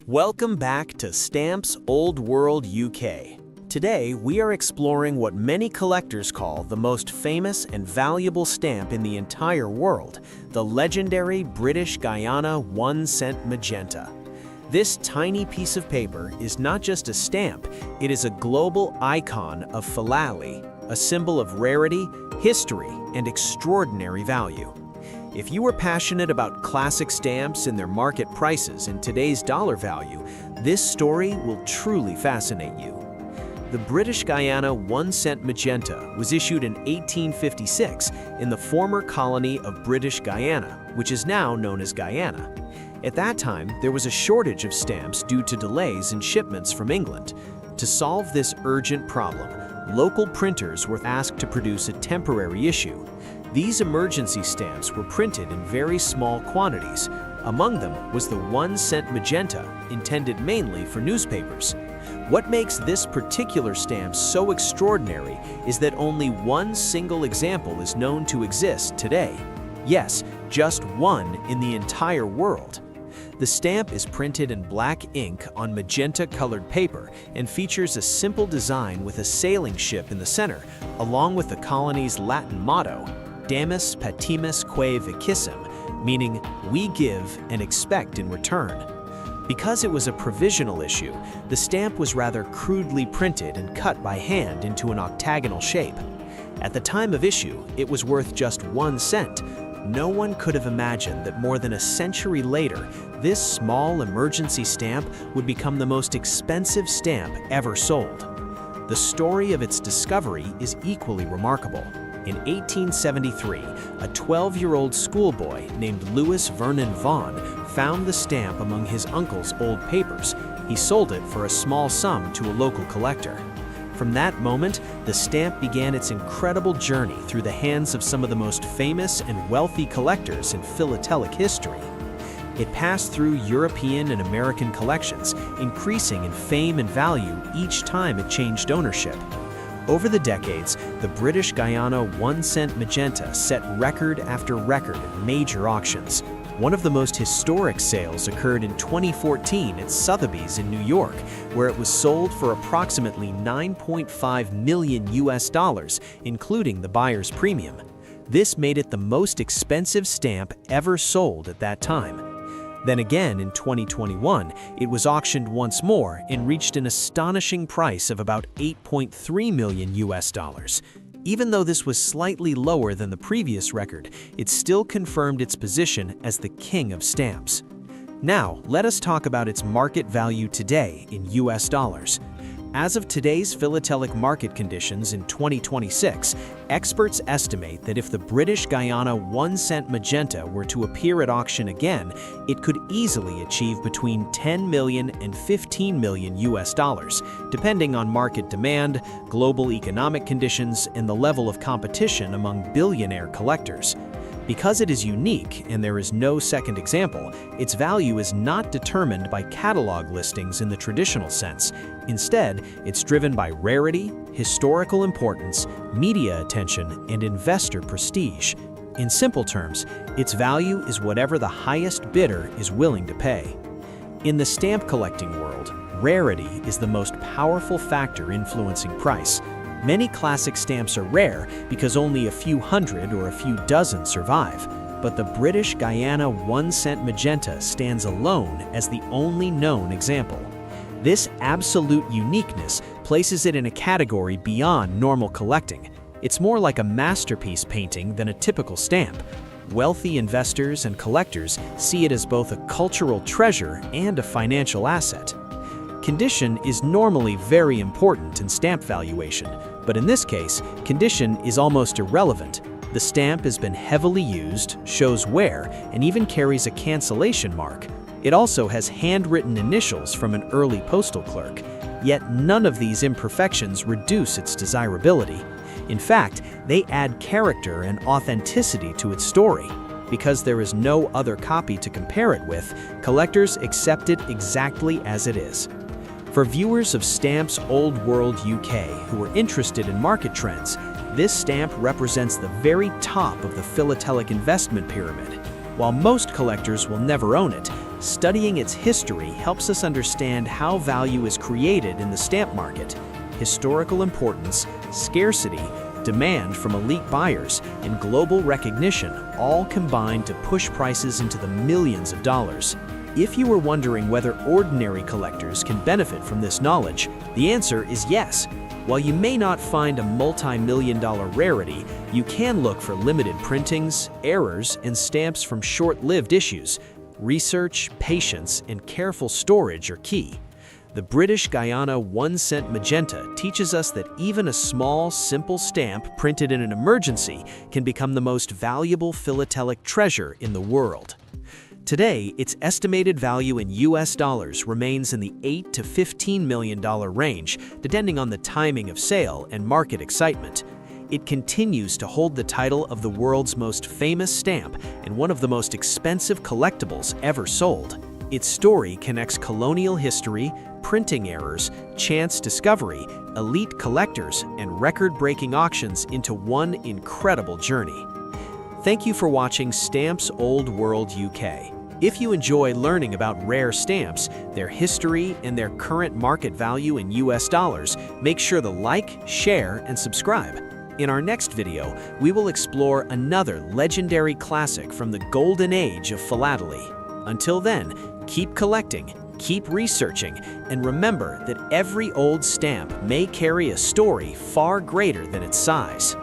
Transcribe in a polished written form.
Welcome back to Stamps Old World UK. Today, we are exploring what many collectors call the most famous and valuable stamp in the entire world, the legendary British Guyana 1-cent Magenta. This tiny piece of paper is not just a stamp, it is a global icon of philately, a symbol of rarity, history, and extraordinary value. If you are passionate about classic stamps and their market prices in today's dollar value, this story will truly fascinate you. The British Guyana 1-cent Magenta was issued in 1856 in the former colony of British Guyana, which is now known as Guyana. At that time, there was a shortage of stamps due to delays in shipments from England. To solve this urgent problem, local printers were asked to produce a temporary issue. These emergency stamps were printed in very small quantities. Among them was the 1-cent Magenta, intended mainly for newspapers. What makes this particular stamp so extraordinary is that only one single example is known to exist today. Yes, just one in the entire world. The stamp is printed in black ink on magenta-colored paper and features a simple design with a sailing ship in the center, along with the colony's Latin motto, Damus patimus quae vicissim, meaning we give and expect in return. Because it was a provisional issue, the stamp was rather crudely printed and cut by hand into an octagonal shape. At the time of issue, it was worth just 1 cent. No one could have imagined that more than a century later, this small emergency stamp would become the most expensive stamp ever sold. The story of its discovery is equally remarkable. In 1873, a 12-year-old schoolboy named Louis Vernon Vaughan found the stamp among his uncle's old papers. He sold it for a small sum to a local collector. From that moment, the stamp began its incredible journey through the hands of some of the most famous and wealthy collectors in philatelic history. It passed through European and American collections, increasing in fame and value each time it changed ownership. Over the decades, the British Guyana 1-cent Magenta set record after record at major auctions. One of the most historic sales occurred in 2014 at Sotheby's in New York, where it was sold for approximately $9.5 million, including the buyer's premium. This made it the most expensive stamp ever sold at that time. Then again, in 2021, it was auctioned once more and reached an astonishing price of about $8.3 million. Even though this was slightly lower than the previous record, it still confirmed its position as the king of stamps. Now, let us talk about its market value today in US dollars. As of today's philatelic market conditions in 2026, experts estimate that if the British Guyana 1-cent Magenta were to appear at auction again, it could easily achieve between 10 million and 15 million US dollars, depending on market demand, global economic conditions, and the level of competition among billionaire collectors. Because it is unique and there is no second example, its value is not determined by catalog listings in the traditional sense. Instead, it's driven by rarity, historical importance, media attention, and investor prestige. In simple terms, its value is whatever the highest bidder is willing to pay. In the stamp collecting world, rarity is the most powerful factor influencing price. Many classic stamps are rare because only a few hundred or a few dozen survive, but the British Guyana 1-cent Magenta stands alone as the only known example. This absolute uniqueness places it in a category beyond normal collecting. It's more like a masterpiece painting than a typical stamp. Wealthy investors and collectors see it as both a cultural treasure and a financial asset. Condition is normally very important in stamp valuation, but in this case, condition is almost irrelevant. The stamp has been heavily used, shows wear, and even carries a cancellation mark. It also has handwritten initials from an early postal clerk. Yet none of these imperfections reduce its desirability. In fact, they add character and authenticity to its story. Because there is no other copy to compare it with, collectors accept it exactly as it is. For viewers of Stamps Old World UK who are interested in market trends, this stamp represents the very top of the philatelic investment pyramid. While most collectors will never own it, Studying its history helps us understand how value is created in the stamp market. Historical importance, scarcity, demand from elite buyers, and global recognition all combine to push prices into the millions of dollars. If you were wondering whether ordinary collectors can benefit from this knowledge, the answer is yes. While you may not find a multi-million-dollar rarity, you can look for limited printings, errors, and stamps from short-lived issues. Research, patience, and careful storage are key. The British Guyana 1-cent Magenta teaches us that even a small, simple stamp printed in an emergency can become the most valuable philatelic treasure in the world. Today, its estimated value in US dollars remains in the $8 to $15 million range, depending on the timing of sale and market excitement. It continues to hold the title of the world's most famous stamp and one of the most expensive collectibles ever sold. Its story connects colonial history, printing errors, chance discovery, elite collectors, and record-breaking auctions into one incredible journey. Thank you for watching Stamps Old World UK. If you enjoy learning about rare stamps, their history, and their current market value in US dollars, make sure to like, share, and subscribe. In our next video, we will explore another legendary classic from the golden age of philately. Until then, keep collecting, keep researching, and remember that every old stamp may carry a story far greater than its size.